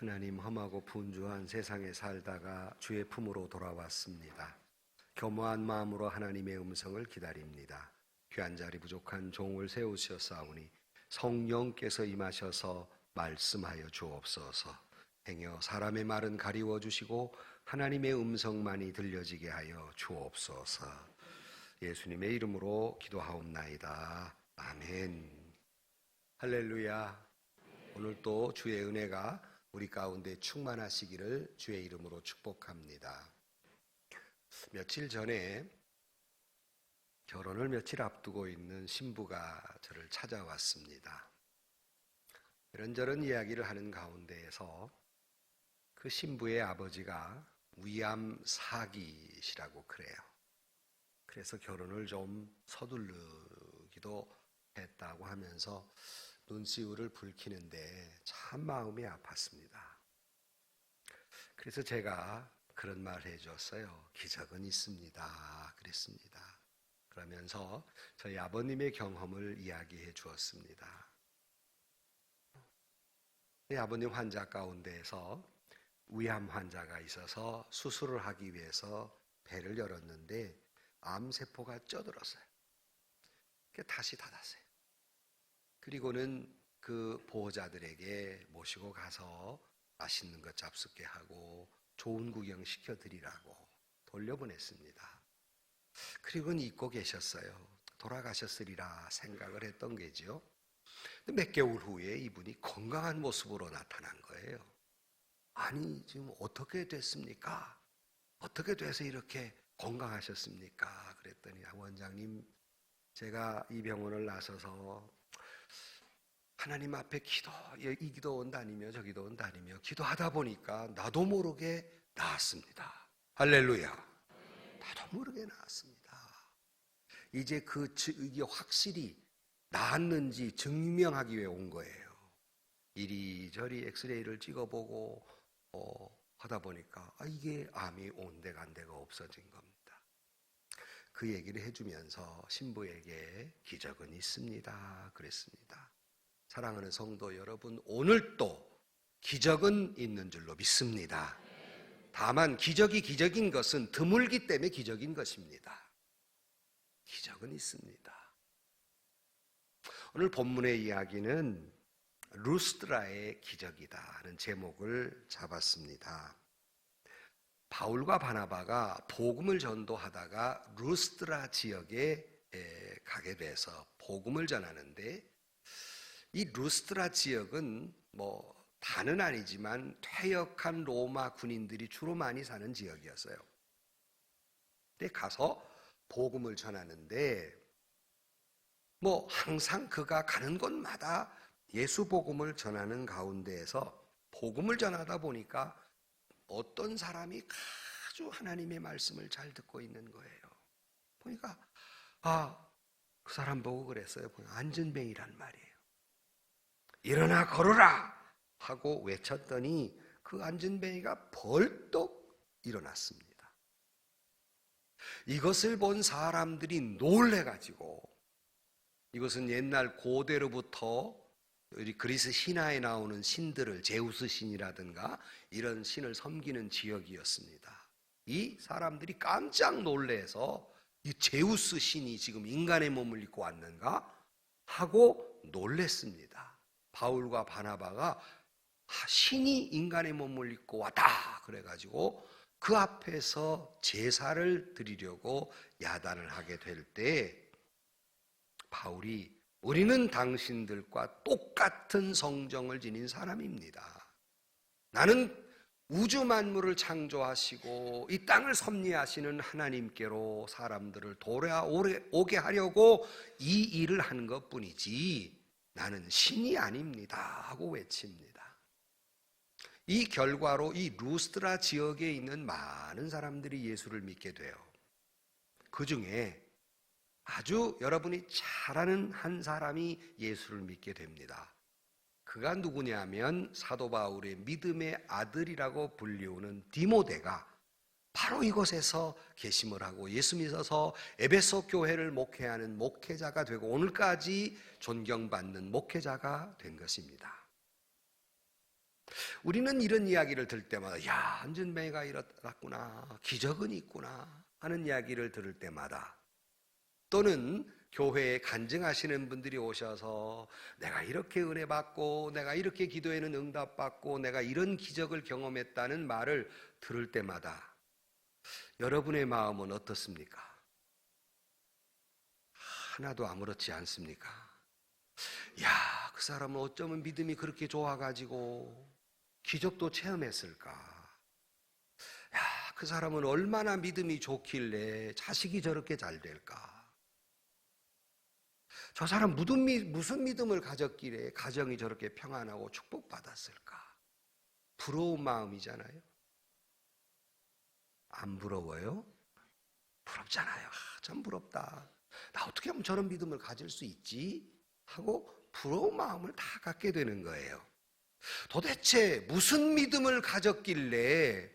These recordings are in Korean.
하나님, 험하고 분주한 세상에 살다가 주의 품으로 돌아왔습니다. 겸허한 마음으로 하나님의 음성을 기다립니다. 귀한 자리 부족한 종을 세우셨사오니 성령께서 임하셔서 말씀하여 주옵소서. 행여 사람의 말은 가리워 주시고 하나님의 음성만이 들려지게 하여 주옵소서. 예수님의 이름으로 기도하옵나이다. 아멘. 할렐루야. 오늘 또 주의 은혜가 우리 가운데 충만하시기를 주의 이름으로 축복합니다. 며칠 전에 결혼을 며칠 앞두고 있는 신부가 저를 찾아왔습니다. 이런저런 이야기를 하는 가운데에서 그 신부의 아버지가 위암 사기시라고 그래요. 그래서 결혼을 좀 서두르기도 했다고 하면서 눈시울을 붉히는데 참 마음이 아팠습니다. 그래서 제가 그런 말을 해줬어요. 기적은 있습니다. 그랬습니다. 그러면서 저희 아버님의 경험을 이야기해 주었습니다. 아버님 환자 가운데에서 위암 환자가 있어서 수술을 하기 위해서 배를 열었는데 암세포가 쪄들었어요. 다시 닫았어요. 그리고는 그 보호자들에게 모시고 가서 맛있는 것 잡숫게 하고 좋은 구경 시켜드리라고 돌려보냈습니다. 그리고는 잊고 계셨어요. 돌아가셨으리라 생각을 했던 게죠. 몇 개월 후에 이분이 건강한 모습으로 나타난 거예요. 아니, 지금 어떻게 됐습니까? 어떻게 돼서 이렇게 건강하셨습니까? 그랬더니 원장님, 제가 이 병원을 나서서 하나님 앞에 이 기도원 다니며 저 기도원 다니며 기도하다 보니까 나도 모르게 나았습니다. 할렐루야. 나도 모르게 나았습니다. 이제 이게 확실히 나았는지 증명하기 위해 온 거예요. 이리저리 엑스레이를 찍어보고 하다 보니까 이게 암이 온데가 안 데가 없어진 겁니다. 그 얘기를 해주면서 신부에게 기적은 있습니다. 그랬습니다. 사랑하는 성도 여러분, 오늘도 기적은 있는 줄로 믿습니다. 다만 기적이 기적인 것은 드물기 때문에 기적인 것입니다. 기적은 있습니다. 오늘 본문의 이야기는 루스드라의 기적이다 하는 제목을 잡았습니다. 바울과 바나바가 복음을 전도하다가 루스드라 지역에 가게 돼서 복음을 전하는데, 이 루스드라 지역은 다는 아니지만 퇴역한 로마 군인들이 주로 많이 사는 지역이었어요. 근데 가서 복음을 전하는데 항상 그가 가는 곳마다 예수 복음을 전하는 가운데에서 복음을 전하다 보니까 어떤 사람이 아주 하나님의 말씀을 잘 듣고 있는 거예요. 보니까 그 사람 보고 그랬어요. 안전뱅이란 말이에요. 일어나 걸어라 하고 외쳤더니 그 안전뱅이가 벌떡 일어났습니다. 이것을 본 사람들이 놀래가지고, 이것은 옛날 고대로부터 우리 그리스 신화에 나오는 신들을, 제우스 신이라든가 이런 신을 섬기는 지역이었습니다. 이 사람들이 깜짝 놀래서 이 제우스 신이 지금 인간의 몸을 입고 왔는가 하고 놀랬습니다. 바울과 바나바가 신이 인간의 몸을 입고 왔다 그래가지고 그 앞에서 제사를 드리려고 야단을 하게 될 때, 바울이 우리는 당신들과 똑같은 성정을 지닌 사람입니다. 나는 우주 만물을 창조하시고 이 땅을 섭리하시는 하나님께로 사람들을 돌아오게 하려고 이 일을 하는 것뿐이지 나는 신이 아닙니다 하고 외칩니다. 이 결과로 이 루스드라 지역에 있는 많은 사람들이 예수를 믿게 돼요. 그 중에 아주 여러분이 잘 아는 한 사람이 예수를 믿게 됩니다. 그가 누구냐면 사도 바울의 믿음의 아들이라고 불리우는 디모데가 바로 이곳에서 계심을 하고 예수 믿어서 에베소 교회를 목회하는 목회자가 되고 오늘까지 존경받는 목회자가 된 것입니다. 우리는 이런 이야기를 들을 때마다 야, 안전뱅이가 일어났구나, 기적은 있구나 하는 이야기를 들을 때마다, 또는 교회에 간증하시는 분들이 오셔서 내가 이렇게 은혜 받고 내가 이렇게 기도에는 응답받고 내가 이런 기적을 경험했다는 말을 들을 때마다 여러분의 마음은 어떻습니까? 하나도 아무렇지 않습니까? 야, 그 사람은 어쩌면 믿음이 그렇게 좋아가지고 기적도 체험했을까? 야, 그 사람은 얼마나 믿음이 좋길래 자식이 저렇게 잘 될까? 저 사람 무슨 믿음을 가졌길래 가정이 저렇게 평안하고 축복받았을까? 부러운 마음이잖아요. 안 부러워요? 부럽잖아요. 참 부럽다. 나 어떻게 하면 저런 믿음을 가질 수 있지? 하고 부러운 마음을 다 갖게 되는 거예요. 도대체 무슨 믿음을 가졌길래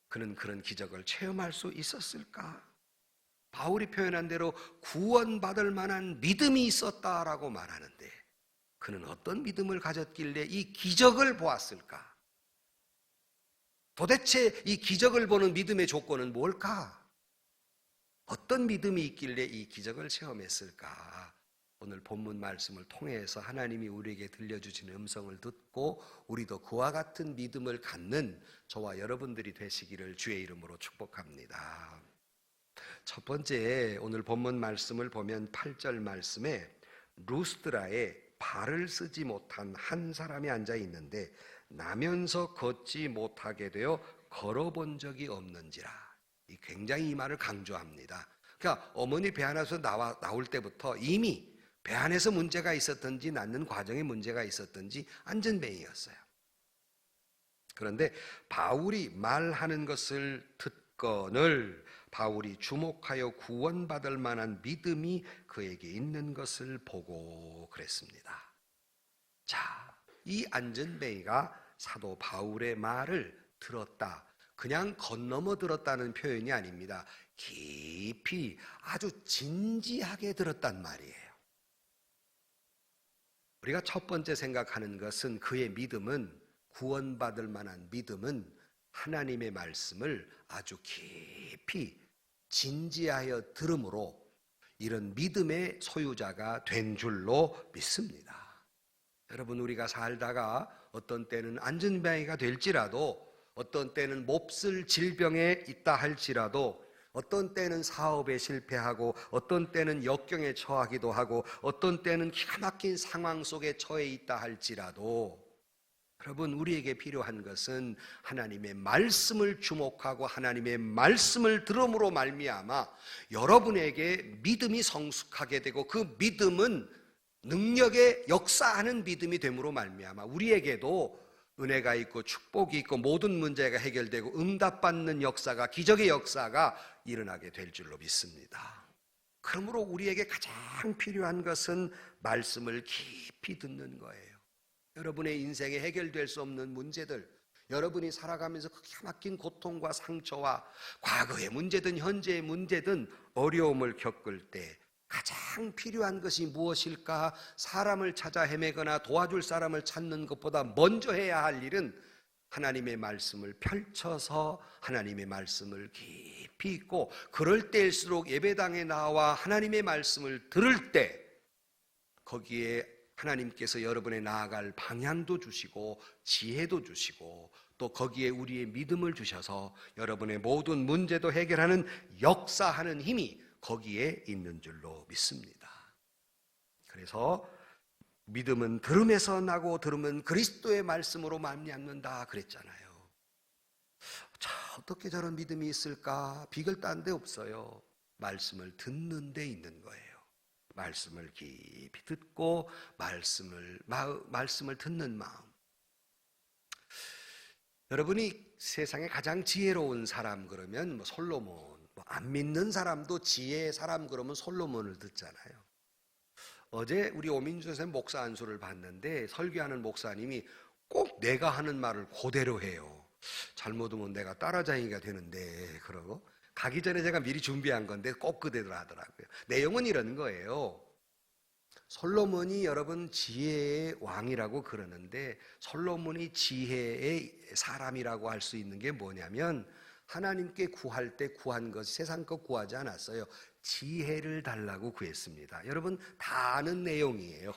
그는 그런 기적을 체험할 수 있었을까? 바울이 표현한 대로 구원받을 만한 믿음이 있었다라고 말하는데, 그는 어떤 믿음을 가졌길래 이 기적을 보았을까? 도대체 이 기적을 보는 믿음의 조건은 뭘까? 어떤 믿음이 있길래 이 기적을 체험했을까? 오늘 본문 말씀을 통해서 하나님이 우리에게 들려주신 음성을 듣고 우리도 그와 같은 믿음을 갖는 저와 여러분들이 되시기를 주의 이름으로 축복합니다. 첫 번째, 오늘 본문 말씀을 보면 8절 말씀에 루스드라에 발을 쓰지 못한 한 사람이 앉아 있는데 나면서 걷지 못하게 되어 걸어본 적이 없는지라. 굉장히 이 말을 강조합니다. 그러니까 어머니 배 안에서 나올 때부터 이미 배 안에서 문제가 있었든지 낳는 과정에 문제가 있었든지 안전뱅이였어요. 그런데 바울이 말하는 것을 듣거늘 바울이 주목하여 구원받을 만한 믿음이 그에게 있는 것을 보고 그랬습니다. 자, 이 안전뱅이가 사도 바울의 말을 들었다. 그냥 건너머 들었다는 표현이 아닙니다. 깊이 아주 진지하게 들었단 말이에요. 우리가 첫 번째 생각하는 것은 그의 믿음은, 구원받을 만한 믿음은 하나님의 말씀을 아주 깊이 진지하여 들음으로 이런 믿음의 소유자가 된 줄로 믿습니다. 여러분, 우리가 살다가 어떤 때는 안전뱅이가 될지라도, 어떤 때는 몹쓸 질병에 있다 할지라도, 어떤 때는 사업에 실패하고 어떤 때는 역경에 처하기도 하고 어떤 때는 기가 막힌 상황 속에 처해 있다 할지라도, 여러분, 우리에게 필요한 것은 하나님의 말씀을 주목하고 하나님의 말씀을 들음으로 말미암아 여러분에게 믿음이 성숙하게 되고 그 믿음은 능력의 역사하는 믿음이 됨으로 말미암아 우리에게도 은혜가 있고 축복이 있고 모든 문제가 해결되고 응답받는 역사가, 기적의 역사가 일어나게 될 줄로 믿습니다. 그러므로 우리에게 가장 필요한 것은 말씀을 깊이 듣는 거예요. 여러분의 인생에 해결될 수 없는 문제들, 여러분이 살아가면서 기가 막힌 고통과 상처와 과거의 문제든 현재의 문제든 어려움을 겪을 때 가장 필요한 것이 무엇일까? 사람을 찾아 헤매거나 도와줄 사람을 찾는 것보다 먼저 해야 할 일은 하나님의 말씀을 펼쳐서 하나님의 말씀을 깊이 읽고, 그럴 때일수록 예배당에 나와 하나님의 말씀을 들을 때 거기에 하나님께서 여러분의 나아갈 방향도 주시고 지혜도 주시고 또 거기에 우리의 믿음을 주셔서 여러분의 모든 문제도 해결하는 역사하는 힘이 거기에 있는 줄로 믿습니다. 그래서 믿음은 들음에서 나고 들음은 그리스도의 말씀으로 말미암는다 그랬잖아요. 자, 어떻게 저런 믿음이 있을까? 비결 딴 데 없어요. 말씀을 듣는 데 있는 거예요. 말씀을 깊이 듣고 말씀을 듣는 마음. 여러분이 세상에 가장 지혜로운 사람 그러면 솔로몬, 안 믿는 사람도 지혜의 사람 그러면 솔로몬을 듣잖아요. 어제 우리 오민주 선생님 목사 안수를 봤는데 설교하는 목사님이 꼭 내가 하는 말을 그대로 해요. 잘못하면 내가 따라자기가 되는데, 그러고 가기 전에 제가 미리 준비한 건데 꼭 그대로 하더라고요. 내용은 이런 거예요. 솔로몬이 여러분 지혜의 왕이라고 그러는데 솔로몬이 지혜의 사람이라고 할 수 있는 게 뭐냐면 하나님께 구할 때 구한 것이 세상 것 구하지 않았어요. 지혜를 달라고 구했습니다. 여러분 다 아는 내용이에요.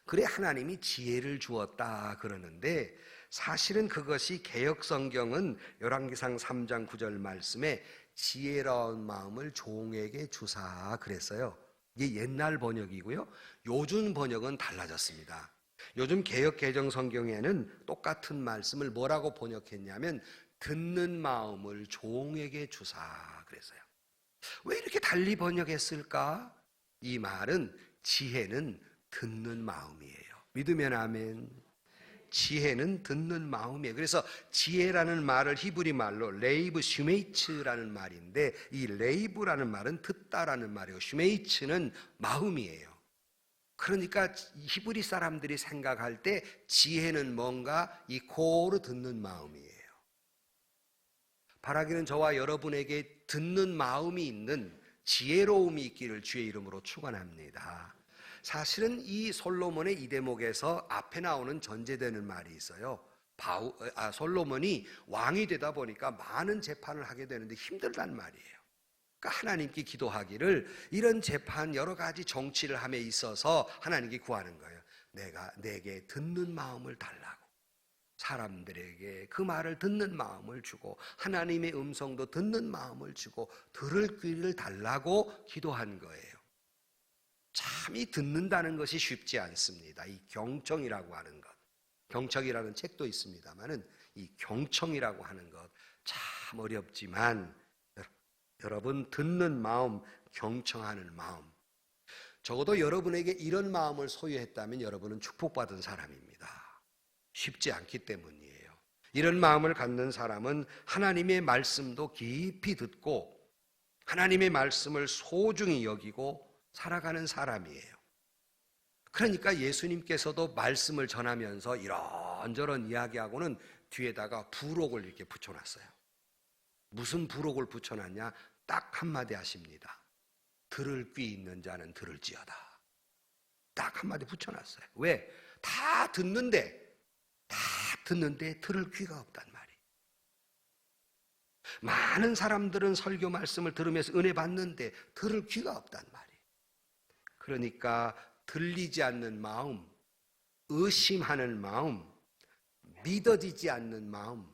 그래 하나님이 지혜를 주었다 그러는데 사실은 그것이 개역 성경은 열왕기상 3장 9절 말씀에 지혜로운 마음을 종에게 주사 그랬어요. 이게 옛날 번역이고요. 요즘 번역은 달라졌습니다. 요즘 개역 개정 성경에는 똑같은 말씀을 뭐라고 번역했냐면 듣는 마음을 종에게 주사 그랬어요. 왜 이렇게 달리 번역했을까? 이 말은 지혜는 듣는 마음이에요. 믿으면 아멘. 지혜는 듣는 마음이에요. 그래서 지혜라는 말을 히브리 말로 레이브 슈메이츠라는 말인데 이 레이브라는 말은 듣다라는 말이고 슈메이츠는 마음이에요. 그러니까 히브리 사람들이 생각할 때 지혜는 뭔가 이 코로 듣는 마음이에요. 바라기는 저와 여러분에게 듣는 마음이 있는 지혜로움이 있기를 주의 이름으로 축원합니다. 사실은 이 솔로몬의 이 대목에서 앞에 나오는 전제되는 말이 있어요. 솔로몬이 왕이 되다 보니까 많은 재판을 하게 되는데 힘들단 말이에요. 그러니까 하나님께 기도하기를 이런 재판 여러 가지 정치를 함에 있어서 하나님께 구하는 거예요. 내게 듣는 마음을 달라고. 사람들에게 그 말을 듣는 마음을 주고 하나님의 음성도 듣는 마음을 주고 들을 귀를 달라고 기도한 거예요. 참 이 듣는다는 것이 쉽지 않습니다. 이 경청이라고 하는 것, 경청이라는 책도 있습니다만은 이 경청이라고 하는 것 참 어렵지만 여러분 듣는 마음, 경청하는 마음, 적어도 여러분에게 이런 마음을 소유했다면 여러분은 축복받은 사람입니다. 쉽지 않기 때문이에요. 이런 마음을 갖는 사람은 하나님의 말씀도 깊이 듣고 하나님의 말씀을 소중히 여기고 살아가는 사람이에요. 그러니까 예수님께서도 말씀을 전하면서 이런저런 이야기하고는 뒤에다가 부록을 이렇게 붙여놨어요. 무슨 부록을 붙여놨냐? 딱 한마디 하십니다. 들을 귀 있는 자는 들을지어다. 딱 한마디 붙여놨어요. 왜? 다 듣는데 들을 귀가 없단 말이에요. 많은 사람들은 설교 말씀을 들으면서 은혜 받는데 들을 귀가 없단 말이에요. 그러니까 들리지 않는 마음, 의심하는 마음, 믿어지지 않는 마음,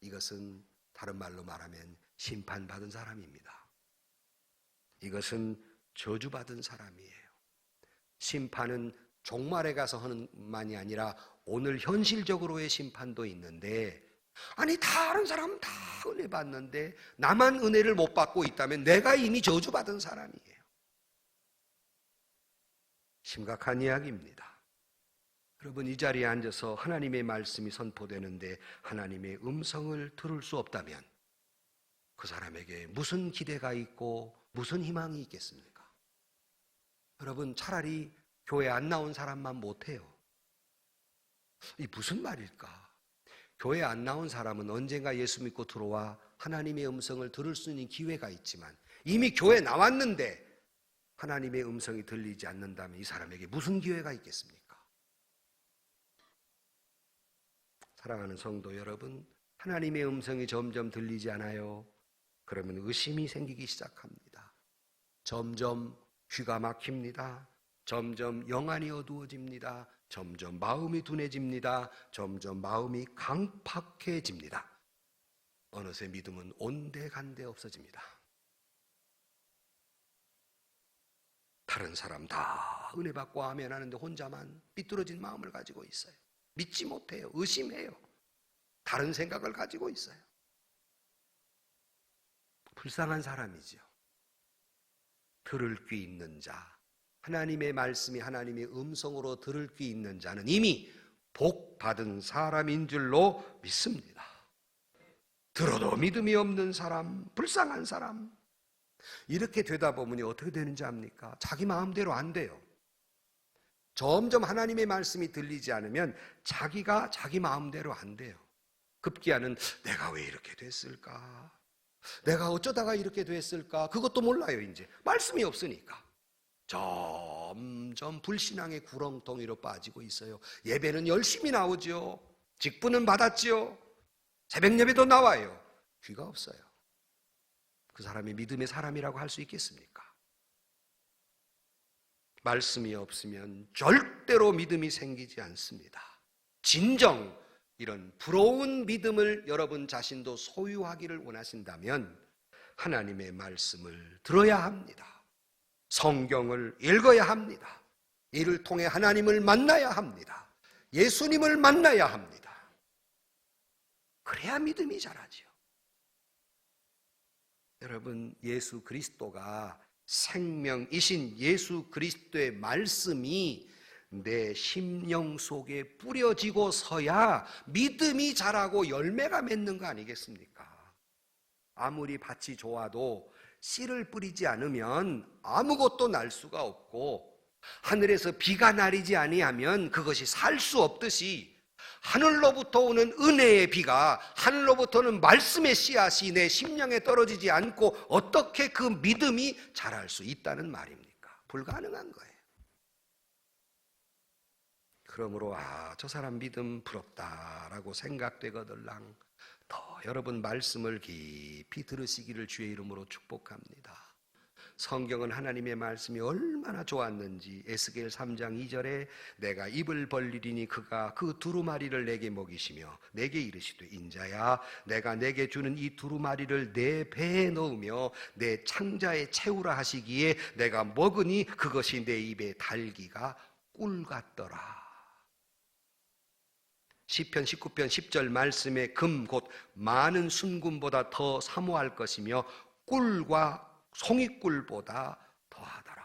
이것은 다른 말로 말하면 심판받은 사람입니다. 이것은 저주받은 사람이에요. 심판은 종말에 가서 하는 만이 아니라 오늘 현실적으로의 심판도 있는데, 아니 다른 사람은 다 은혜 받는데 나만 은혜를 못 받고 있다면 내가 이미 저주받은 사람이에요. 심각한 이야기입니다. 여러분 이 자리에 앉아서 하나님의 말씀이 선포되는데 하나님의 음성을 들을 수 없다면 그 사람에게 무슨 기대가 있고 무슨 희망이 있겠습니까? 여러분 차라리 교회 안 나온 사람만 못해요. 이 무슨 말일까? 교회 안 나온 사람은 언젠가 예수 믿고 들어와 하나님의 음성을 들을 수 있는 기회가 있지만 이미 교회 나왔는데 하나님의 음성이 들리지 않는다면 이 사람에게 무슨 기회가 있겠습니까? 사랑하는 성도 여러분, 하나님의 음성이 점점 들리지 않아요? 그러면 의심이 생기기 시작합니다. 점점 귀가 막힙니다. 점점 영안이 어두워집니다. 점점 마음이 둔해집니다. 점점 마음이 강팍해집니다. 어느새 믿음은 온데간데 없어집니다. 다른 사람 다 은혜 받고 아멘 하는데 혼자만 삐뚤어진 마음을 가지고 있어요. 믿지 못해요. 의심해요. 다른 생각을 가지고 있어요. 불쌍한 사람이죠. 들을 귀 있는 자, 하나님의 말씀이 하나님의 음성으로 들을 귀 있는 자는 이미 복 받은 사람인 줄로 믿습니다. 들어도 믿음이 없는 사람, 불쌍한 사람, 이렇게 되다 보면 어떻게 되는지 압니까? 자기 마음대로 안 돼요. 점점 하나님의 말씀이 들리지 않으면 자기가 자기 마음대로 안 돼요. 급기야는 내가 왜 이렇게 됐을까? 내가 어쩌다가 이렇게 됐을까? 그것도 몰라요. 이제 말씀이 없으니까. 점점 불신앙의 구렁텅이로 빠지고 있어요. 예배는 열심히 나오죠. 직분은 받았지요. 새벽 예배도 나와요. 귀가 없어요. 그 사람이 믿음의 사람이라고 할 수 있겠습니까? 말씀이 없으면 절대로 믿음이 생기지 않습니다. 진정 이런 부러운 믿음을 여러분 자신도 소유하기를 원하신다면 하나님의 말씀을 들어야 합니다. 성경을 읽어야 합니다. 이를 통해 하나님을 만나야 합니다. 예수님을 만나야 합니다. 그래야 믿음이 자라지요. 여러분, 예수 그리스도가 생명이신 예수 그리스도의 말씀이 내 심령 속에 뿌려지고 서야 믿음이 자라고 열매가 맺는 거 아니겠습니까? 아무리 밭이 좋아도 씨를 뿌리지 않으면 아무것도 날 수가 없고, 하늘에서 비가 내리지 아니하면 그것이 살 수 없듯이 하늘로부터 오는 은혜의 비가, 하늘로부터는 말씀의 씨앗이 내 심령에 떨어지지 않고 어떻게 그 믿음이 자랄 수 있다는 말입니까? 불가능한 거예요. 그러므로 저 사람 믿음 부럽다라고 생각되거들랑 더 여러분 말씀을 깊이 들으시기를 주의 이름으로 축복합니다. 성경은 하나님의 말씀이 얼마나 좋았는지 에스겔 3장 2절에 내가 입을 벌리리니 그가 그 두루마리를 내게 먹이시며 내게 이르시되 인자야 내가 내게 주는 이 두루마리를 내 배에 넣으며 내 창자에 채우라 하시기에 내가 먹으니 그것이 내 입에 달기가 꿀 같더라. 시편 19편 10절 말씀에 금 곧 많은 순금보다 더 사모할 것이며 꿀과 송이꿀보다 더하더라.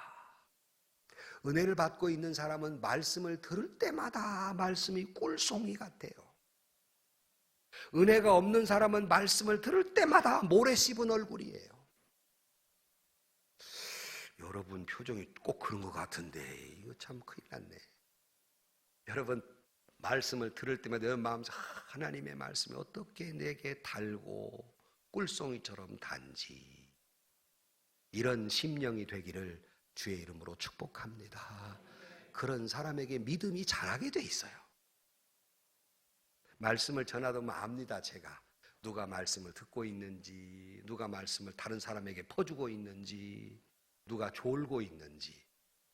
은혜를 받고 있는 사람은 말씀을 들을 때마다 말씀이 꿀송이 같아요. 은혜가 없는 사람은 말씀을 들을 때마다 모래 씹은 얼굴이에요. 여러분 표정이 꼭 그런 것 같은데 이거 참 큰일 났네. 여러분 말씀을 들을 때마다 내 마음속 하나님의 말씀이 어떻게 내게 달고 꿀송이처럼 단지, 이런 심령이 되기를 주의 이름으로 축복합니다. 그런 사람에게 믿음이 자라게 돼 있어요. 말씀을 전하다 보면 압니다. 제가 누가 말씀을 듣고 있는지, 누가 말씀을 다른 사람에게 퍼주고 있는지, 누가 졸고 있는지.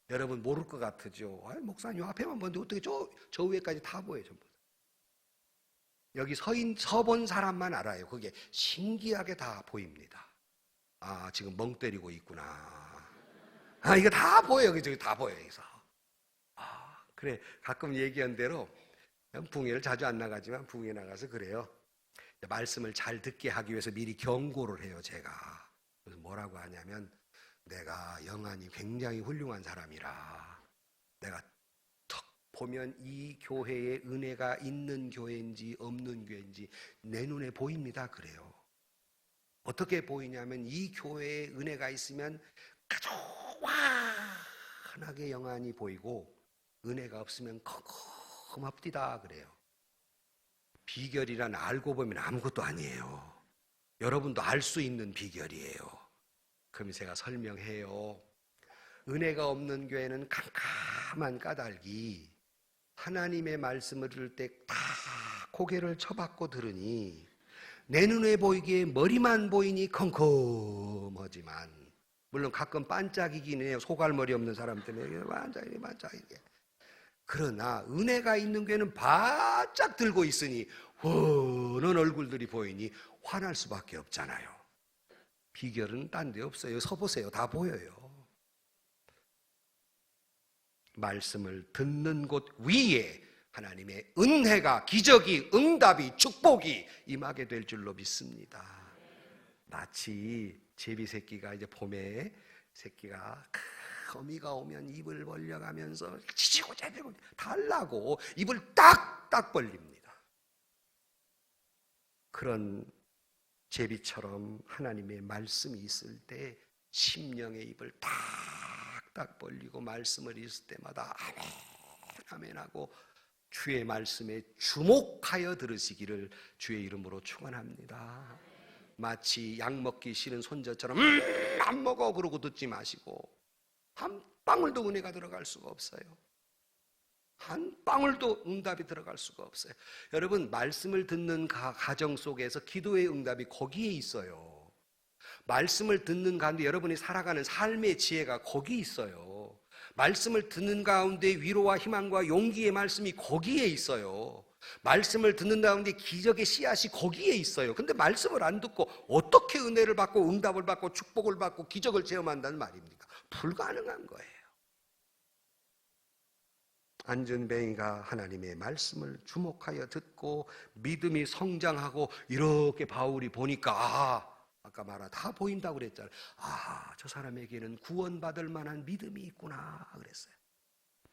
여러분 모를 것 같으죠. 목사님 앞에만 보는데 어떻게 저 위에까지 다 보여요. 전부. 여기 서본 사람만 알아요. 그게 신기하게 다 보입니다. 지금 멍 때리고 있구나. 이거 다 보여요. 여기 다 보여요. 여기서. 그래. 가끔 얘기한 대로 부흥회를 자주 안 나가지만 부흥회 나가서 그래요. 말씀을 잘 듣게 하기 위해서 미리 경고를 해요. 제가. 그래서 뭐라고 하냐면 내가 영안이 굉장히 훌륭한 사람이라 내가 턱 보면 이 교회에 은혜가 있는 교회인지 없는 교회인지 내 눈에 보입니다. 그래요. 어떻게 보이냐면 이 교회에 은혜가 있으면 아주 환하게 영안이 보이고 은혜가 없으면 컴컴합디다 그래요. 비결이란 알고 보면 아무것도 아니에요. 여러분도 알 수 있는 비결이에요. 그럼 제가 설명해요. 은혜가 없는 교회는 캄캄한 까닭이 하나님의 말씀을 들을 때 다 고개를 쳐박고 들으니 내 눈에 보이기에 머리만 보이니 컴컴하지만, 물론 가끔 반짝이긴 해요. 소갈머리 없는 사람 때문에 반짝이게. 그러나 은혜가 있는 교회는 바짝 들고 있으니 환한 얼굴들이 보이니 환할 수밖에 없잖아요. 비결은 딴 데 없어요. 서보세요. 다 보여요. 말씀을 듣는 곳 위에 하나님의 은혜가, 기적이, 응답이, 축복이 임하게 될 줄로 믿습니다. 마치 제비 새끼가 이제 봄에 새끼가 어미가 오면 입을 벌려가면서 지지고 제대고 달라고 입을 딱딱 벌립니다. 그런 제비처럼 하나님의 말씀이 있을 때 심령의 입을 딱딱 벌리고 말씀을 읽을 때마다 아멘 아멘 하고 주의 말씀에 주목하여 들으시기를 주의 이름으로 축원합니다. 마치 약 먹기 싫은 손자처럼 안 먹어 그러고 듣지 마시고 한 방울도 은혜가 들어갈 수가 없어요. 한 방울도 응답이 들어갈 수가 없어요. 여러분, 말씀을 듣는 가정 속에서 기도의 응답이 거기에 있어요. 말씀을 듣는 가운데 여러분이 살아가는 삶의 지혜가 거기 있어요. 말씀을 듣는 가운데 위로와 희망과 용기의 말씀이 거기에 있어요. 말씀을 듣는 가운데 기적의 씨앗이 거기에 있어요. 근데 말씀을 안 듣고 어떻게 은혜를 받고 응답을 받고 축복을 받고 기적을 체험한다는 말입니까? 불가능한 거예요. 안전뱅이가 하나님의 말씀을 주목하여 듣고 믿음이 성장하고, 이렇게 바울이 보니까 아까 말한 다 보인다고 그랬잖아요. 저 사람에게는 구원받을 만한 믿음이 있구나 그랬어요.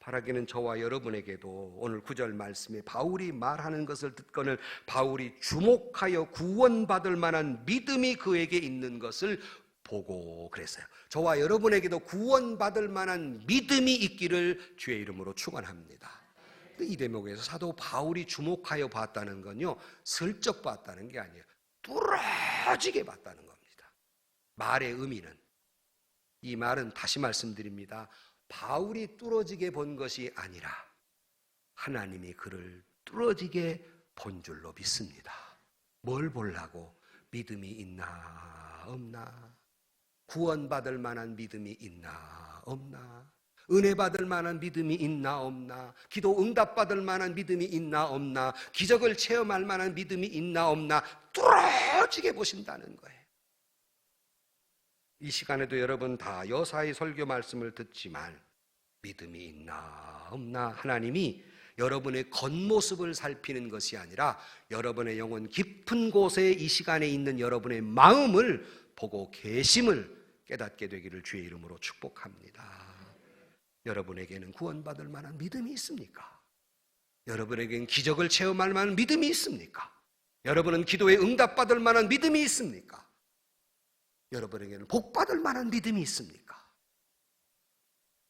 바라기는 저와 여러분에게도 오늘 9절 말씀에 바울이 말하는 것을 듣거늘 바울이 주목하여 구원받을 만한 믿음이 그에게 있는 것을 보고 그랬어요. 저와 여러분에게도 구원받을 만한 믿음이 있기를 주의 이름으로 축원합니다. 이 대목에서 사도 바울이 주목하여 봤다는 건요, 슬쩍 봤다는 게 아니에요. 뚫어지게 봤다는 겁니다. 말의 의미는, 이 말은 다시 말씀드립니다. 바울이 뚫어지게 본 것이 아니라 하나님이 그를 뚫어지게 본 줄로 믿습니다. 뭘 보려고? 믿음이 있나 없나? 구원받을 만한 믿음이 있나 없나? 은혜 받을 만한 믿음이 있나 없나? 기도 응답받을 만한 믿음이 있나 없나? 기적을 체험할 만한 믿음이 있나 없나? 뚫어지게 보신다는 거예요. 이 시간에도 여러분 다 여사의 설교 말씀을 듣지만 믿음이 있나 없나? 하나님이 여러분의 겉모습을 살피는 것이 아니라 여러분의 영혼 깊은 곳에 이 시간에 있는 여러분의 마음을 보고 계심을 깨닫게 되기를 주의 이름으로 축복합니다. 여러분에게는 구원받을 만한 믿음이 있습니까? 여러분에게는 기적을 체험할 만한 믿음이 있습니까? 여러분은 기도에 응답받을 만한 믿음이 있습니까? 여러분에게는 복받을 만한 믿음이 있습니까?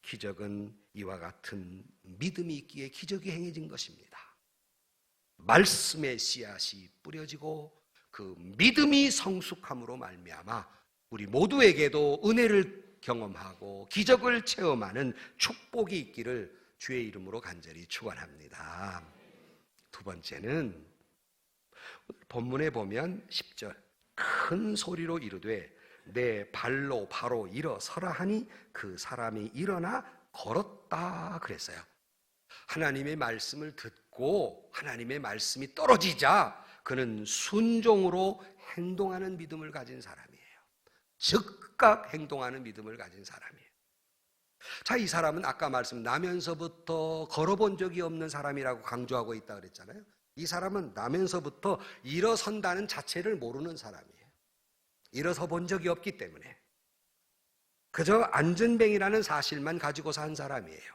기적은 이와 같은 믿음이 있기에 기적이 행해진 것입니다. 말씀의 씨앗이 뿌려지고 그 믿음이 성숙함으로 말미암아 우리 모두에게도 은혜를 경험하고 기적을 체험하는 축복이 있기를 주의 이름으로 간절히 축원합니다. 두 번째는 본문에 보면 10절 큰 소리로 이르되 내 발로 바로 일어서라 하니 그 사람이 일어나 걸었다 그랬어요. 하나님의 말씀을 듣고 하나님의 말씀이 떨어지자 그는 순종으로 행동하는 믿음을 가진 사람이에요. 즉각 행동하는 믿음을 가진 사람이에요. 자, 이 사람은 아까 나면서부터 걸어본 적이 없는 사람이라고 강조하고 있다 그랬잖아요. 이 사람은 나면서부터 일어선다는 자체를 모르는 사람이에요. 일어서 본 적이 없기 때문에 그저 안전뱅이라는 사실만 가지고 산 사람이에요.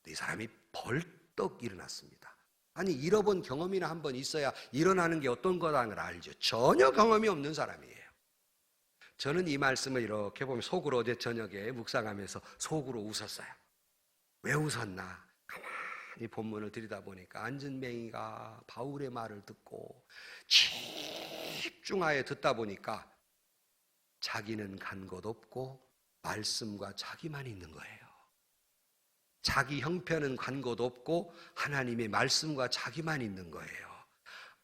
이 사람이 벌떡 일어났습니다. 아니, 잃어본 경험이나 한번 있어야 일어나는 게 어떤 거라는 걸 알죠. 전혀 경험이 없는 사람이에요. 저는 이 말씀을 이렇게 보면 속으로 어제 저녁에 묵상하면서 속으로 웃었어요. 왜 웃었나? 가만히 본문을 들여다보니까 안전뱅이가 바울의 말을 듣고 집중하여 듣다 보니까 자기는 간 곳 없고 말씀과 자기만 있는 거예요. 자기 형편은 간 곳 없고 하나님의 말씀과 자기만 있는 거예요.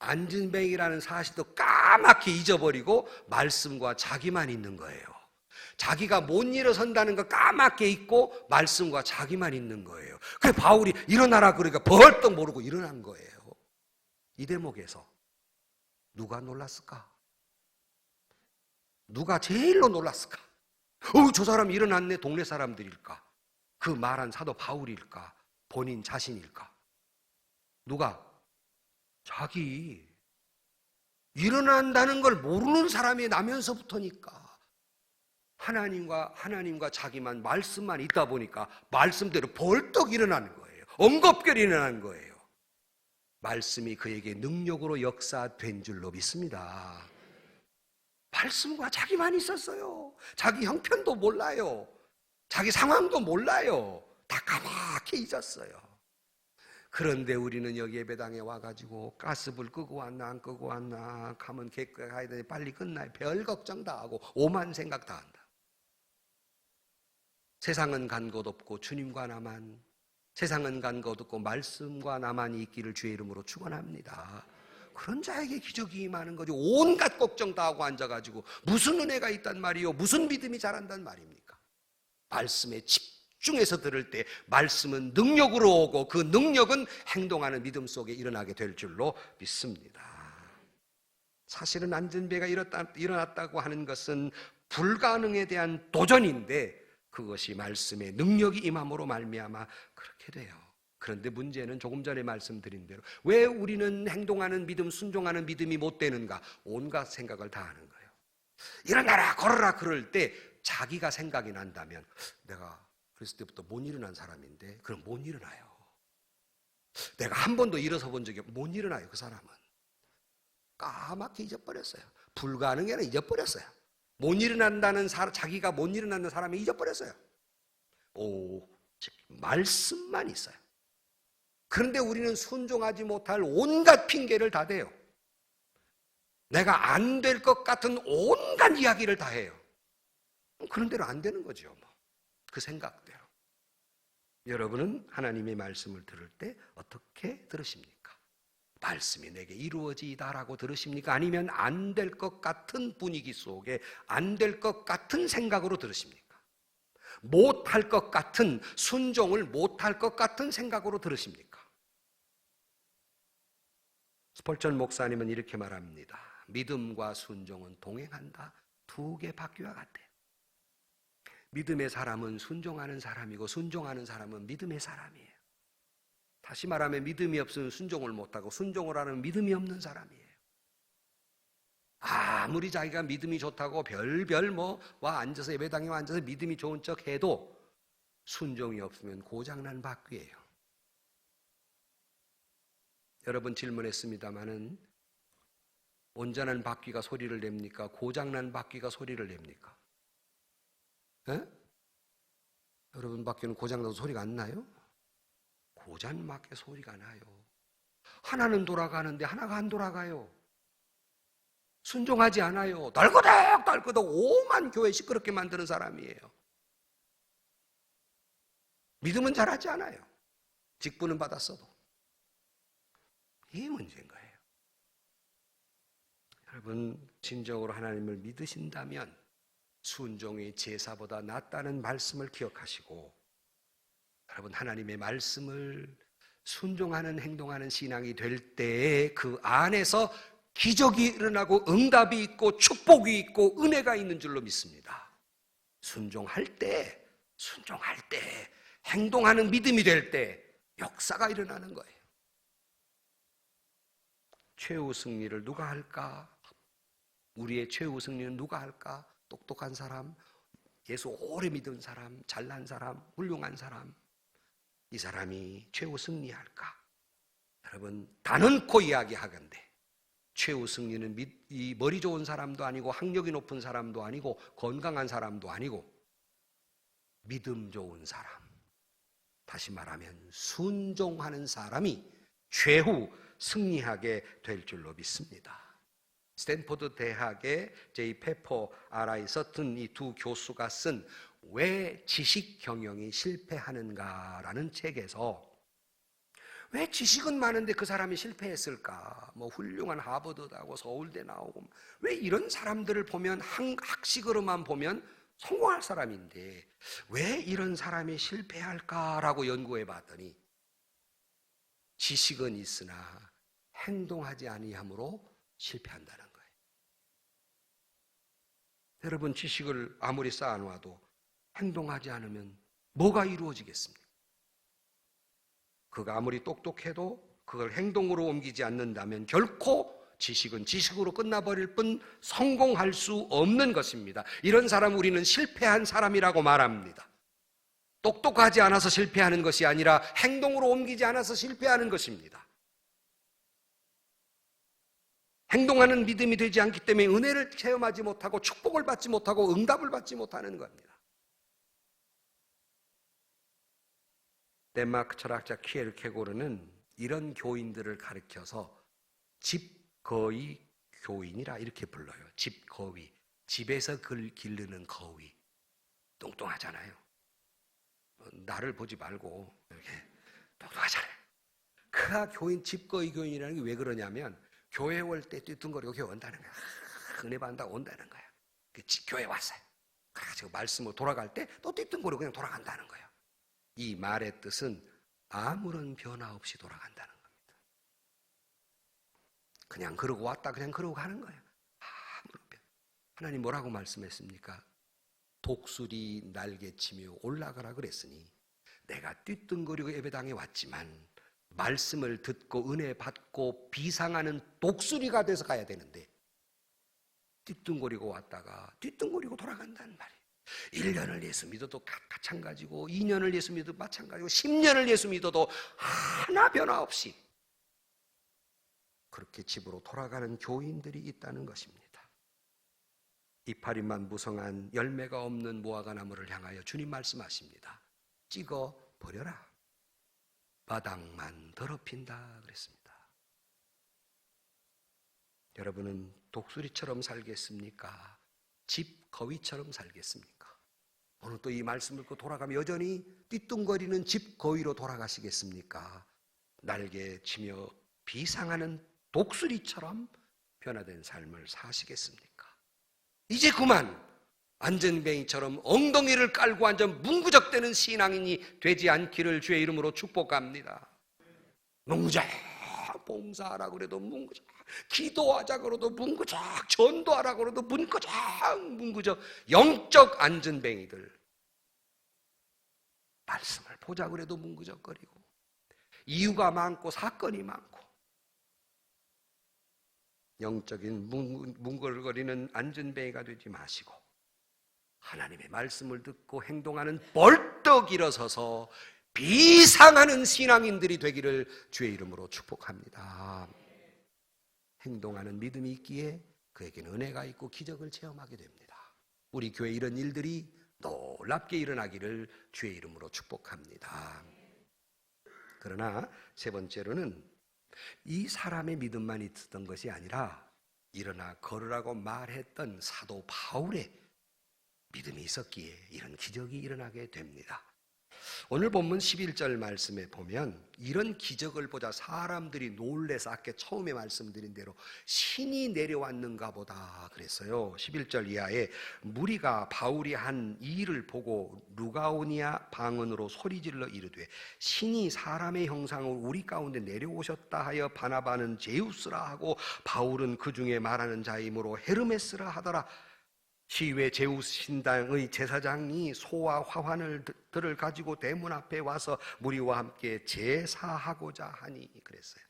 안전뱅이라는 사실도 까맣게 잊어버리고 말씀과 자기만 있는 거예요. 자기가 못 일어선다는 거 까맣게 잊고 말씀과 자기만 있는 거예요. 그래 바울이 일어나라 그러니까 벌떡 모르고 일어난 거예요. 이 대목에서 누가 놀랐을까? 누가 제일로 놀랐을까? 저 사람 일어났네. 동네 사람들일까? 그 말한 사도 바울일까? 본인 자신일까? 누가? 자기. 일어난다는 걸 모르는 사람이 나면서부터니까. 하나님과 자기만 말씀만 있다 보니까 말씀대로 벌떡 일어나는 거예요. 엉겁결 일어나는 거예요. 말씀이 그에게 능력으로 역사된 줄로 믿습니다. 말씀과 자기만 있었어요. 자기 형편도 몰라요. 자기 상황도 몰라요. 다 까맣게 잊었어요. 그런데 우리는 여기 예배당에 와가지고 가스불 끄고 왔나 안 끄고 왔나 가면 객가 가야 되니 빨리 끝나요. 별 걱정 다 하고 오만 생각 다 한다. 세상은 간 곳 없고 주님과 나만, 세상은 간 곳 없고 말씀과 나만이 있기를 주의 이름으로 축원합니다. 그런 자에게 기적이 임하는 거죠. 온갖 걱정 다 하고 앉아가지고 무슨 은혜가 있단 말이요, 무슨 믿음이 자란단 말입니까? 말씀에 집중해서 들을 때 말씀은 능력으로 오고 그 능력은 행동하는 믿음 속에 일어나게 될 줄로 믿습니다. 사실은 안전배가 일어났다고 하는 것은 불가능에 대한 도전인데 그것이 말씀의 능력이 임함으로 말미암아 그렇게 돼요. 그런데 문제는 조금 전에 말씀드린 대로 왜 우리는 행동하는 믿음, 순종하는 믿음이 못 되는가? 온갖 생각을 다 하는 거예요. 일어나라, 걸어라 그럴 때 자기가 생각이 난다면 내가 그랬을 때부터 못 일어난 사람인데 그럼 못 일어나요. 내가 한 번도 일어서 본 적이 못 일어나요. 그 사람은 까맣게 잊어버렸어요. 불가능해는 잊어버렸어요. 못 일어난다는 자기가 못 일어나는 사람이 잊어버렸어요. 말씀만 있어요. 그런데 우리는 순종하지 못할 온갖 핑계를 다 대요. 내가 안 될 것 같은 온갖 이야기를 다 해요. 그런 대로 안 되는 거죠. 그 생각대로. 여러분은 하나님의 말씀을 들을 때 어떻게 들으십니까? 말씀이 내게 이루어지다라고 들으십니까? 아니면 안 될 것 같은 분위기 속에 안 될 것 같은 생각으로 들으십니까? 못할 것 같은, 순종을 못할 것 같은 생각으로 들으십니까? 스펄전 목사님은 이렇게 말합니다. 믿음과 순종은 동행한다. 두 개 바퀴와 같아요. 믿음의 사람은 순종하는 사람이고 순종하는 사람은 믿음의 사람이에요. 다시 말하면 믿음이 없으면 순종을 못하고 순종을 하는 믿음이 없는 사람이에요. 아무리 자기가 믿음이 좋다고 별별 와 앉아서 예배당에 앉아서 믿음이 좋은 척 해도 순종이 없으면 고장난 바퀴예요. 여러분 질문했습니다마는 온전한 바퀴가 소리를 냅니까? 고장난 바퀴가 소리를 냅니까? 에? 여러분 바퀴는 고장나도 소리가 안 나요? 고장맞게 소리가 나요. 하나는 돌아가는데 하나가 안 돌아가요. 순종하지 않아요. 덜그덕 오만 교회 시끄럽게 만드는 사람이에요. 믿음은 잘하지 않아요. 직분은 받았어도. 이게 문제인 거예요. 여러분 진정으로 하나님을 믿으신다면 순종이 제사보다 낫다는 말씀을 기억하시고 여러분 하나님의 말씀을 순종하는 행동하는 신앙이 될 때에 그 안에서 기적이 일어나고 응답이 있고 축복이 있고 은혜가 있는 줄로 믿습니다. 순종할 때 행동하는 믿음이 될 때 역사가 일어나는 거예요. 최후 승리를 누가 할까? 우리의 최후 승리는 누가 할까? 똑똑한 사람, 예수 오래 믿은 사람, 잘난 사람, 훌륭한 사람, 이 사람이 최후 승리할까? 여러분 단언코 이야기하건대 최후 승리는 이 머리 좋은 사람도 아니고 학력이 높은 사람도 아니고 건강한 사람도 아니고 믿음 좋은 사람, 다시 말하면 순종하는 사람이 최후 승리하게 될 줄로 믿습니다. 스탠포드 대학의 제이 페퍼 R.I. 서튼 이 두 교수가 쓴 왜 지식 경영이 실패하는가라는 책에서 왜 지식은 많은데 그 사람이 실패했을까? 훌륭한 하버드도 하고 서울대 나오고 왜 이런 사람들을 보면 학식으로만 보면 성공할 사람인데 왜 이런 사람이 실패할까라고 연구해 봤더니 지식은 있으나 행동하지 아니함으로 실패한다는 거예요. 여러분 지식을 아무리 쌓아놓아도 행동하지 않으면 뭐가 이루어지겠습니까? 그가 아무리 똑똑해도 그걸 행동으로 옮기지 않는다면 결코 지식은 지식으로 끝나버릴 뿐 성공할 수 없는 것입니다. 이런 사람 우리는 실패한 사람이라고 말합니다. 똑똑하지 않아서 실패하는 것이 아니라 행동으로 옮기지 않아서 실패하는 것입니다. 행동하는 믿음이 되지 않기 때문에 은혜를 체험하지 못하고 축복을 받지 못하고 응답을 받지 못하는 겁니다. 덴마크 철학자 키에르케고르는 이런 교인들을 가리켜서 집거위 교인이라 이렇게 불러요. 집거위, 집에서 글 기르는 거위. 뚱뚱하잖아요. 나를 보지 말고 이렇게 똑똑하잖아요. 그 교인, 집거의 교인이라는 게 왜 그러냐면 교회 올 때 띠뚱거리고 교회 온다는 거야. 은혜 받는다고 온다는 거야. 교회 왔어요. 그래가지고 말씀으로 돌아갈 때 또 띠뚱거리고 그냥 돌아간다는 거예요. 이 말의 뜻은 아무런 변화 없이 돌아간다는 겁니다. 그냥 그러고 왔다 그냥 그러고 가는 거예요. 아무런 변화. 하나님 뭐라고 말씀했습니까? 독수리 날개치며 올라가라 그랬으니 내가 띠뚱거리고 예배당에 왔지만 말씀을 듣고 은혜 받고 비상하는 독수리가 돼서 가야 되는데 띠뚱거리고 왔다가 띠뚱거리고 돌아간다는 말이에요. 1년을 예수 믿어도 마찬가지고 2년을 예수 믿어도 마찬가지고 10년을 예수 믿어도 하나 변화 없이 그렇게 집으로 돌아가는 교인들이 있다는 것입니다. 이파리만 무성한 열매가 없는 무화과 나무를 향하여 주님 말씀하십니다. 찍어 버려라. 마당만 더럽힌다 그랬습니다. 여러분은 독수리처럼 살겠습니까? 집 거위처럼 살겠습니까? 오늘 또 이 말씀을 듣고 돌아가면 여전히 띠뚱거리는 집 거위로 돌아가시겠습니까? 날개 치며 비상하는 독수리처럼 변화된 삶을 사시겠습니까? 이제 그만 안전뱅이처럼 엉덩이를 깔고 완전 뭉구적대는 신앙인이 되지 않기를 주의 이름으로 축복합니다. 뭉구적 봉사하라 그래도 뭉구적, 기도하자 그래도 뭉구적, 전도하라 그래도 뭉구적 영적 안전뱅이들, 말씀을 보자 그래도 뭉구적거리고 이유가 많고 사건이 많고 영적인 뭉글거리는 안전뱅이가 되지 마시고 하나님의 말씀을 듣고 행동하는 벌떡 일어서서 비상하는 신앙인들이 되기를 주의 이름으로 축복합니다. 행동하는 믿음이 있기에 그에게는 은혜가 있고 기적을 체험하게 됩니다. 우리 교회 이런 일들이 놀랍게 일어나기를 주의 이름으로 축복합니다. 그러나 세 번째로는 이 사람의 믿음만 있었던 것이 아니라 일어나 걸으라고 말했던 사도 바울의 믿음이 있었기에 이런 기적이 일어나게 됩니다. 오늘 본문 11절 말씀에 보면 이런 기적을 보자 사람들이 놀래서 아까 처음에 말씀드린 대로 신이 내려왔는가 보다 그랬어요. 11절 이하에 무리가 바울이 한 이 일을 보고 루가오니아 방언으로 소리질러 이르되 신이 사람의 형상으로 우리 가운데 내려오셨다 하여 바나바는 제우스라 하고 바울은 그 중에 말하는 자이므로 헤르메스라 하더라. 시외 제우스 신당의 제사장이 소와 화환들을 가지고 대문 앞에 와서 무리와 함께 제사하고자 하니 그랬어요.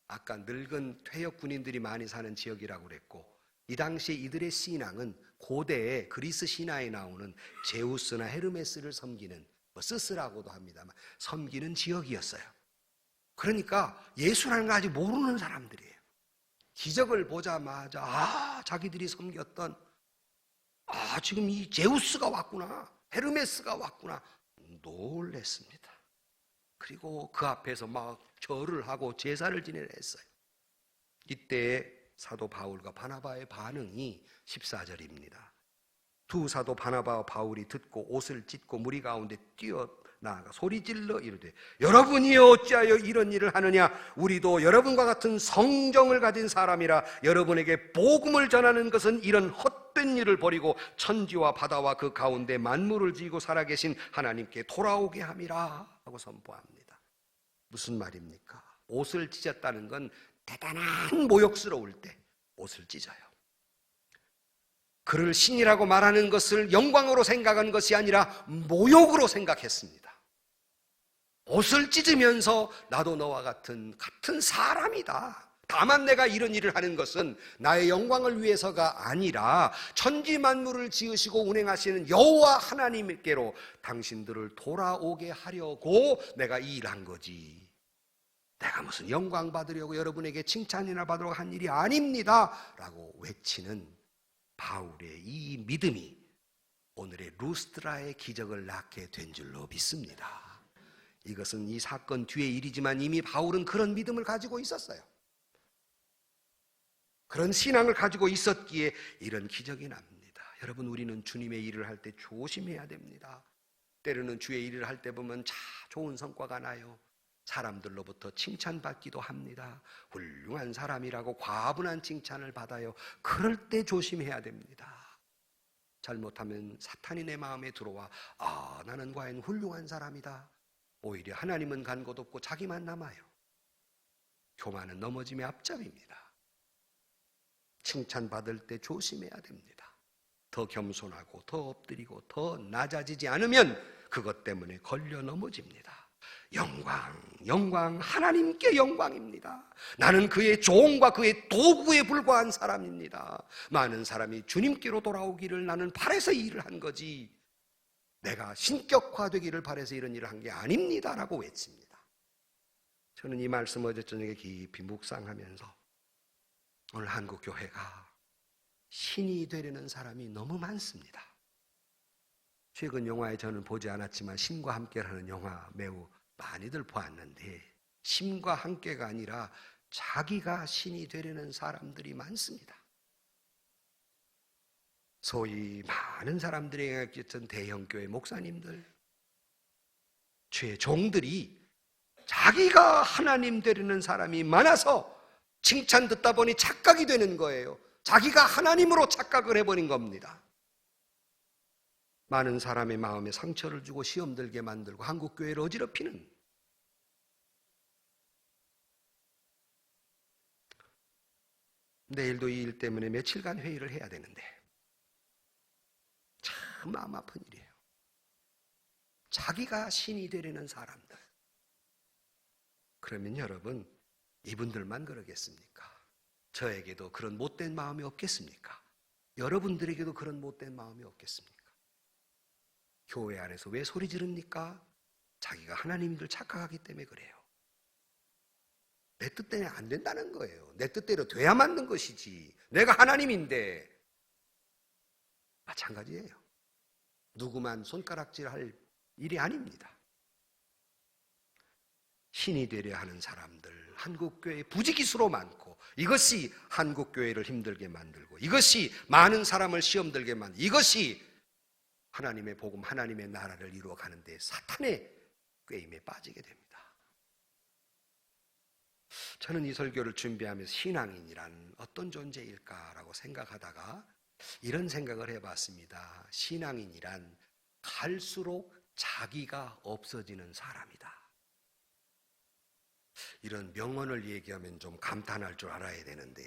아까 늙은 퇴역 군인들이 많이 사는 지역이라고 그랬고 이 당시에 이들의 신앙은 고대의 그리스 신화에 나오는 제우스나 헤르메스를 섬기는 스스라고도 합니다만 섬기는 지역이었어요. 그러니까 예수라는 걸 아직 모르는 사람들이에요. 기적을 보자마자 자기들이 섬겼던 지금 이 제우스가 왔구나, 헤르메스가 왔구나 놀랬습니다. 그리고 그 앞에서 막 절을 하고 제사를 지내려 했어요. 이때 사도 바울과 바나바의 반응이 14절입니다. 두 사도 바나바와 바울이 듣고 옷을 찢고 무리 가운데 뛰어나가 소리질러 이르되 여러분이 어찌하여 이런 일을 하느냐? 우리도 여러분과 같은 성정을 가진 사람이라 여러분에게 복음을 전하는 것은 이런 헛된 일을 버리고 천지와 바다와 그 가운데 만물을 지고 살아계신 하나님께 돌아오게 함이라 하고 선포합니다. 무슨 말입니까? 옷을 찢었다는 건 대단한 모욕스러울 때 옷을 찢어요. 그를 신이라고 말하는 것을 영광으로 생각한 것이 아니라 모욕으로 생각했습니다. 옷을 찢으면서 나도 너와 같은 사람이다. 다만 내가 이런 일을 하는 것은 나의 영광을 위해서가 아니라 천지 만물을 지으시고 운행하시는 여호와 하나님께로 당신들을 돌아오게 하려고 내가 이 일한 거지. 내가 무슨 영광 받으려고 여러분에게 칭찬이나 받으려고 한 일이 아닙니다 라고 외치는 바울의 이 믿음이 오늘의 루스드라의 기적을 낳게 된 줄로 믿습니다. 이것은 이 사건 뒤의 일이지만 이미 바울은 그런 믿음을 가지고 있었어요. 그런 신앙을 가지고 있었기에 이런 기적이 납니다. 여러분, 우리는 주님의 일을 할 때 조심해야 됩니다. 때로는 주의 일을 할 때 보면 참 좋은 성과가 나요. 사람들로부터 칭찬받기도 합니다. 훌륭한 사람이라고 과분한 칭찬을 받아요. 그럴 때 조심해야 됩니다. 잘못하면 사탄이 내 마음에 들어와 나는 과연 훌륭한 사람이다. 오히려 하나님은 간 곳 없고 자기만 남아요. 교만은 넘어짐의 앞잡이입니다. 칭찬받을 때 조심해야 됩니다. 더 겸손하고 더 엎드리고 더 낮아지지 않으면 그것 때문에 걸려 넘어집니다. 영광 하나님께 영광입니다. 나는 그의 종과 그의 도구에 불과한 사람입니다. 많은 사람이 주님께로 돌아오기를 나는 바라서 일을 한 거지 내가 신격화되기를 바라서 이런 일을 한 게 아닙니다 라고 외칩니다. 저는 이 말씀 어제 저녁에 깊이 묵상하면서 오늘 한국 교회가 신이 되려는 사람이 너무 많습니다. 최근 영화에 저는 보지 않았지만 신과 함께라는 영화 매우 많이들 보았는데 신과 함께가 아니라 자기가 신이 되려는 사람들이 많습니다. 소위 많은 사람들에게 깃든 대형교회 목사님들, 주의 종들이 자기가 하나님 되려는 사람이 많아서 칭찬 듣다 보니 착각이 되는 거예요. 자기가 하나님으로 착각을 해버린 겁니다. 많은 사람의 마음에 상처를 주고 시험 들게 만들고 한국교회를 어지럽히는, 내일도 이 일 때문에 며칠간 회의를 해야 되는데 참 마음 아픈 일이에요. 자기가 신이 되려는 사람들. 그러면 여러분, 이분들만 그러겠습니까? 저에게도 그런 못된 마음이 없겠습니까? 여러분들에게도 그런 못된 마음이 없겠습니까? 교회 안에서 왜 소리 지릅니까? 자기가 하나님들 착각하기 때문에 그래요. 내 뜻대로 안 된다는 거예요. 내 뜻대로 돼야 맞는 것이지. 내가 하나님인데. 마찬가지예요. 누구만 손가락질할 일이 아닙니다. 신이 되려 하는 사람들, 한국교회에 부지기수로 많고, 이것이 한국교회를 힘들게 만들고, 이것이 많은 사람을 시험 들게 만들고, 이것이 하나님의 복음, 하나님의 나라를 이루어가는 데 사탄의 꾀임에 빠지게 됩니다. 저는 이 설교를 준비하면서 신앙인이란 어떤 존재일까라고 생각하다가 이런 생각을 해봤습니다. 신앙인이란 갈수록 자기가 없어지는 사람이다. 이런 명언을 얘기하면 좀 감탄할 줄 알아야 되는데,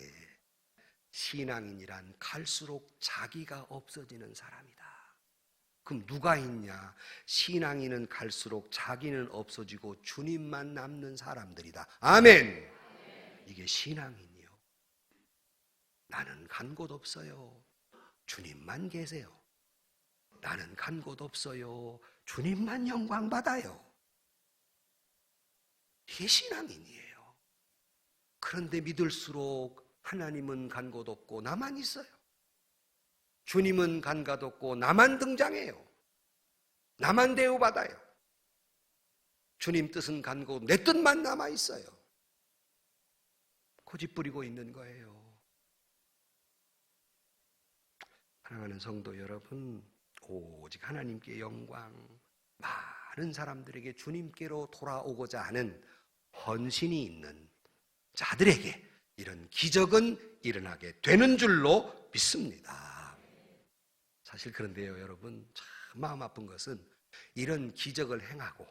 신앙인이란 갈수록 자기가 없어지는 사람이다. 그럼 누가 있냐? 신앙인은 갈수록 자기는 없어지고 주님만 남는 사람들이다. 아멘. 이게 신앙인이요. 나는 간 곳 없어요. 주님만 계세요. 나는 간 곳 없어요. 주님만 영광 받아요. 이게 신앙인이에요. 그런데 믿을수록 하나님은 간 곳 없고 나만 있어요. 주님은 간 곳 없고 나만 등장해요. 나만 대우받아요. 주님 뜻은 간 곳, 내 뜻만 남아있어요. 고집부리고 있는 거예요. 사랑하는 성도 여러분, 오직 하나님께 영광, 많은 사람들에게 주님께로 돌아오고자 하는 헌신이 있는 자들에게 이런 기적은 일어나게 되는 줄로 믿습니다. 사실 그런데요, 여러분, 참 마음 아픈 것은 이런 기적을 행하고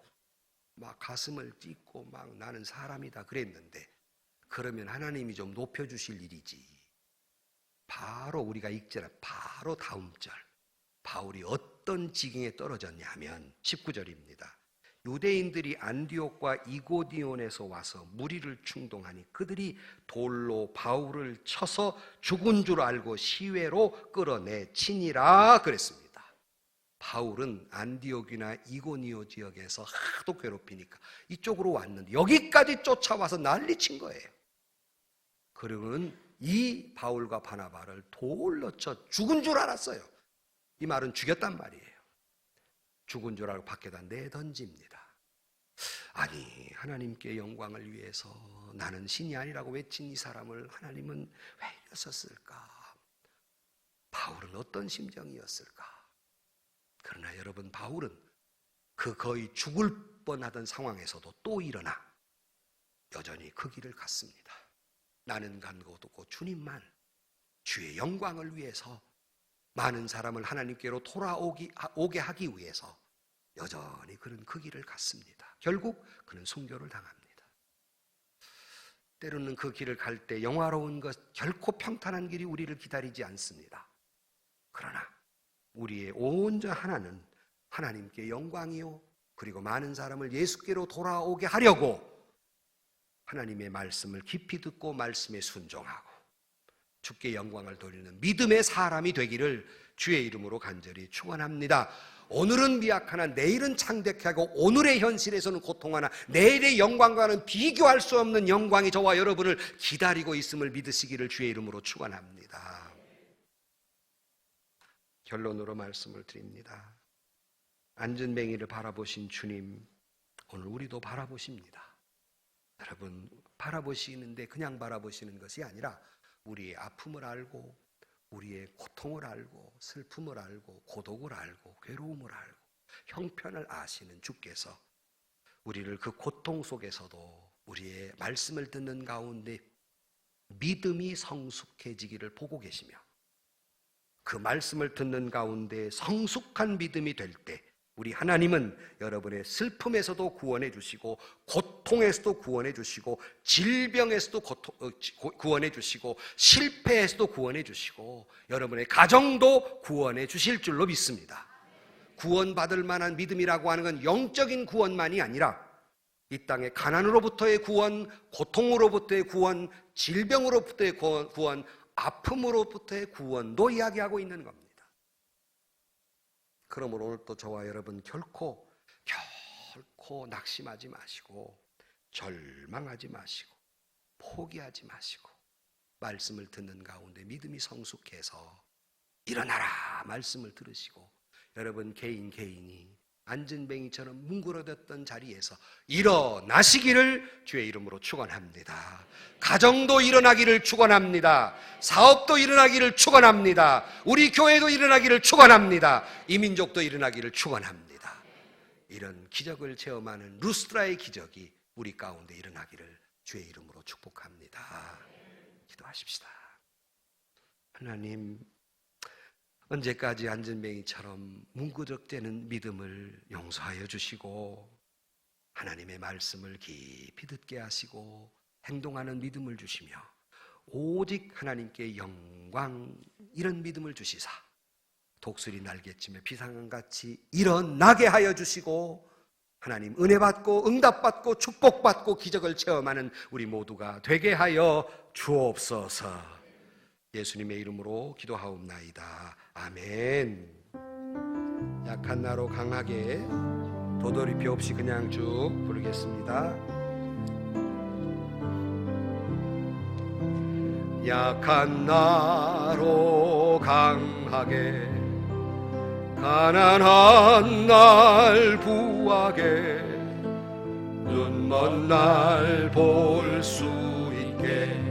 막 가슴을 찢고 막 나는 사람이다 그랬는데, 그러면 하나님이 좀 높여주실 일이지. 바로 우리가 읽자라 바로 다음 절, 바울이 어떤 지경에 떨어졌냐 하면 19절입니다. 유대인들이 안디옥과 이고니온에서 와서 무리를 충동하니 그들이 돌로 바울을 쳐서 죽은 줄 알고 시외로 끌어내치니라 그랬습니다. 바울은 안디옥이나 이고니온 지역에서 하도 괴롭히니까 이쪽으로 왔는데 여기까지 쫓아와서 난리친 거예요. 그러고는 이 바울과 바나바를 돌로 쳐 죽은 줄 알았어요. 이 말은 죽였단 말이에요. 죽은 줄 알고 밖에다 내던집니다. 아니, 하나님께 영광을 위해서 나는 신이 아니라고 외친 이 사람을 하나님은 왜 이랬었을까? 바울은 어떤 심정이었을까? 그러나 여러분, 바울은 그 거의 죽을 뻔하던 상황에서도 또 일어나 여전히 그 길을 갔습니다. 나는 간 곳 없고 주님만 주의 영광을 위해서 많은 사람을 하나님께로 돌아오게 하기 위해서 여전히 그는 그 길을 갔습니다. 결국 그는 순교를 당합니다. 때로는 그 길을 갈 때 영화로운 것, 결코 평탄한 길이 우리를 기다리지 않습니다. 그러나 우리의 온전 하나는 하나님께 영광이요, 그리고 많은 사람을 예수께로 돌아오게 하려고 하나님의 말씀을 깊이 듣고 말씀에 순종하고 주께 영광을 돌리는 믿음의 사람이 되기를 주의 이름으로 간절히 축원합니다. 오늘은 미약하나 내일은 창대하고 오늘의 현실에서는 고통하나 내일의 영광과는 비교할 수 없는 영광이 저와 여러분을 기다리고 있음을 믿으시기를 주의 이름으로 축원합니다. 결론으로 말씀을 드립니다. 안전뱅이를 바라보신 주님, 오늘 우리도 바라보십니다. 여러분, 바라보시는데 그냥 바라보시는 것이 아니라 우리의 아픔을 알고 우리의 고통을 알고 슬픔을 알고 고독을 알고 괴로움을 알고 형편을 아시는 주께서 우리를 그 고통 속에서도 우리의 말씀을 듣는 가운데 믿음이 성숙해지기를 보고 계시며, 그 말씀을 듣는 가운데 성숙한 믿음이 될 때 우리 하나님은 여러분의 슬픔에서도 구원해 주시고 고통에서도 구원해 주시고 질병에서도 구원해 주시고 실패에서도 구원해 주시고 여러분의 가정도 구원해 주실 줄로 믿습니다. 구원받을 만한 믿음이라고 하는 건 영적인 구원만이 아니라 이 땅의 가난으로부터의 구원, 고통으로부터의 구원, 질병으로부터의 구원, 아픔으로부터의 구원도 이야기하고 있는 겁니다. 그러므로 오늘 또 저와 여러분 결코 낙심하지 마시고 절망하지 마시고 포기하지 마시고 말씀을 듣는 가운데 믿음이 성숙해서 일어나라 말씀을 들으시고 여러분 개인이 안전뱅이처럼 뭉그러졌던 자리에서 일어나시기를 주의 이름으로 축원합니다. 가정도 일어나기를 축원합니다. 사업도 일어나기를 축원합니다. 우리 교회도 일어나기를 축원합니다. 이 민족도 일어나기를 축원합니다. 이런 기적을 체험하는 루스드라의 기적이 우리 가운데 일어나기를 주의 이름으로 축복합니다. 기도하십시다. 하나님, 언제까지 안전뱅이처럼 뭉그덕대는 믿음을 용서하여 주시고 하나님의 말씀을 깊이 듣게 하시고 행동하는 믿음을 주시며 오직 하나님께 영광, 이런 믿음을 주시사 독수리 날개치며 비상같이 일어나게 하여 주시고 하나님 은혜 받고 응답 받고 축복 받고 기적을 체험하는 우리 모두가 되게 하여 주옵소서. 예수님의 이름으로 기도하옵나이다. 아멘. 약한 나로 강하게 도돌이표 없이 그냥 쭉 부르겠습니다. 약한 나로 강하게 가난한 날 부하게 눈먼 날 볼 수 있게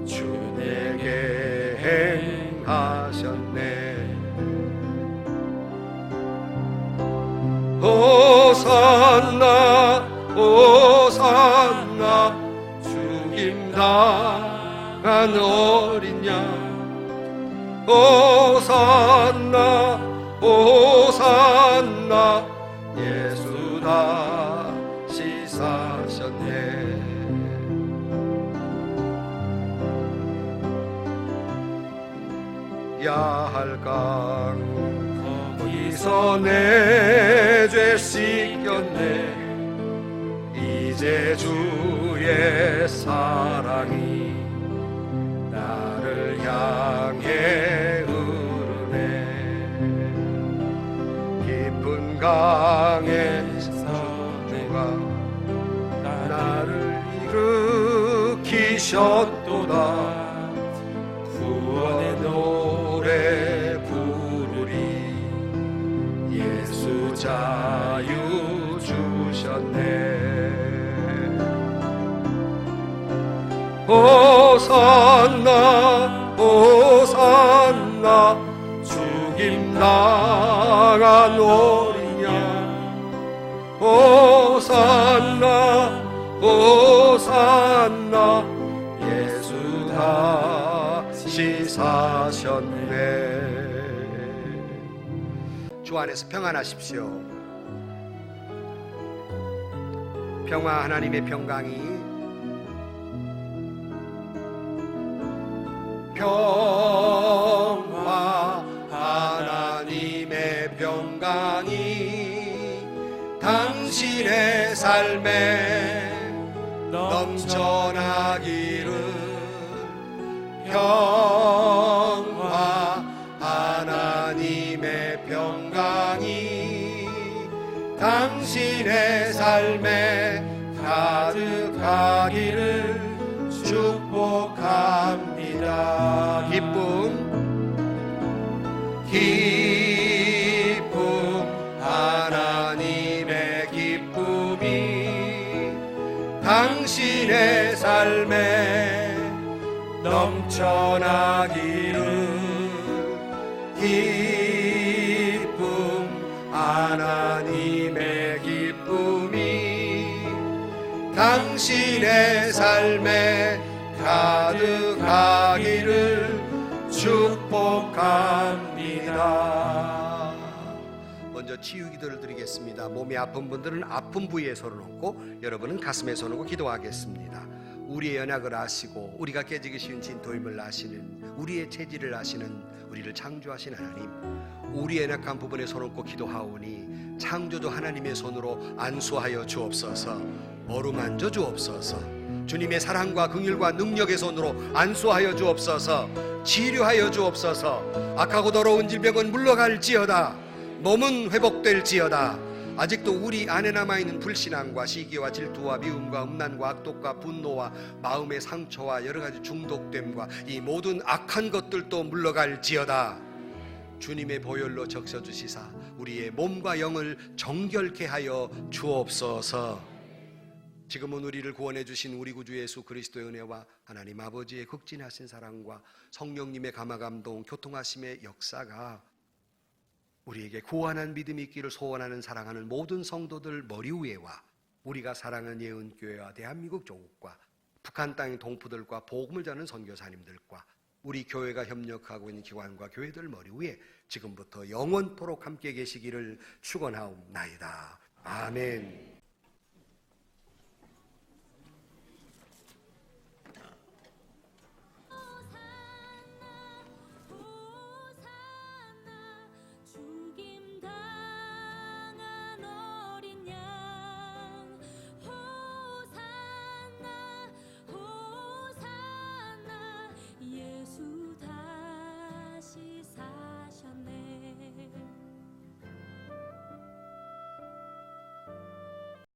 주 내게 행하셨네. 호산나 호산나 죽임당한 어린 양 호산나 호산나 예수 다시 사셨네. 야할강 거기서 내 죄 씻겼네. 이제 주의 사랑이 나를 향해 흐르네. 깊은 강에서 주가 나를 일으키셨도다. 구원의 노래 부르리. 예수 자유 주셨네. 호산나 호산나 죽임당한 어린 양 호산나 호산나 예수 다시 사셨네. 주 안에서 평안하십시오. 평화, 하나님의 평강이, 평화 하나님의 평강이 당신의 삶에 넘쳐나기를. 평화 하나님의 평강이 당신의 삶에 가득하기를 축복합니다. 기쁨 하나님의 기쁨이 당신의 삶에 넘쳐나기를. 기쁨 하나님의 기쁨이 당신의 삶에 가득하기를 축복합니다. 먼저 치유 기도를 드리겠습니다. 몸이 아픈 분들은 아픈 부위에 손을 얹고, 여러분은 가슴에 손을 얹고 기도하겠습니다. 우리의 연약을 아시고 우리가 깨지기 쉬운 진토임을 아시는, 우리의 체질을 아시는, 우리를 창조하신 하나님, 우리의 연약한 부분에 손을 얹고 기도하오니 창조주 하나님의 손으로 안수하여 주옵소서. 어루만져 주옵소서. 주님의 사랑과 긍휼과 능력의 손으로 안수하여 주옵소서. 치료하여 주옵소서. 악하고 더러운 질병은 물러갈지어다. 몸은 회복될지어다. 아직도 우리 안에 남아있는 불신앙과 시기와 질투와 미움과 음란과 악독과 분노와 마음의 상처와 여러가지 중독됨과 이 모든 악한 것들도 물러갈지어다. 주님의 보혈로 적셔주시사 우리의 몸과 영을 정결케 하여 주옵소서. 지금은 우리를 구원해 주신 우리 구주 예수 그리스도의 은혜와 하나님 아버지의 극진하신 사랑과 성령님의 감화감동 교통하심의 역사가 우리에게 구원한 믿음이 있기를 소원하는 사랑하는 모든 성도들 머리 위에와 우리가 사랑하는 예은교회와 대한민국 조국과 북한 땅의 동포들과 복음을 전하는 선교사님들과 우리 교회가 협력하고 있는 기관과 교회들 머리 위에 지금부터 영원토록 함께 계시기를 축원하옵나이다. 아멘.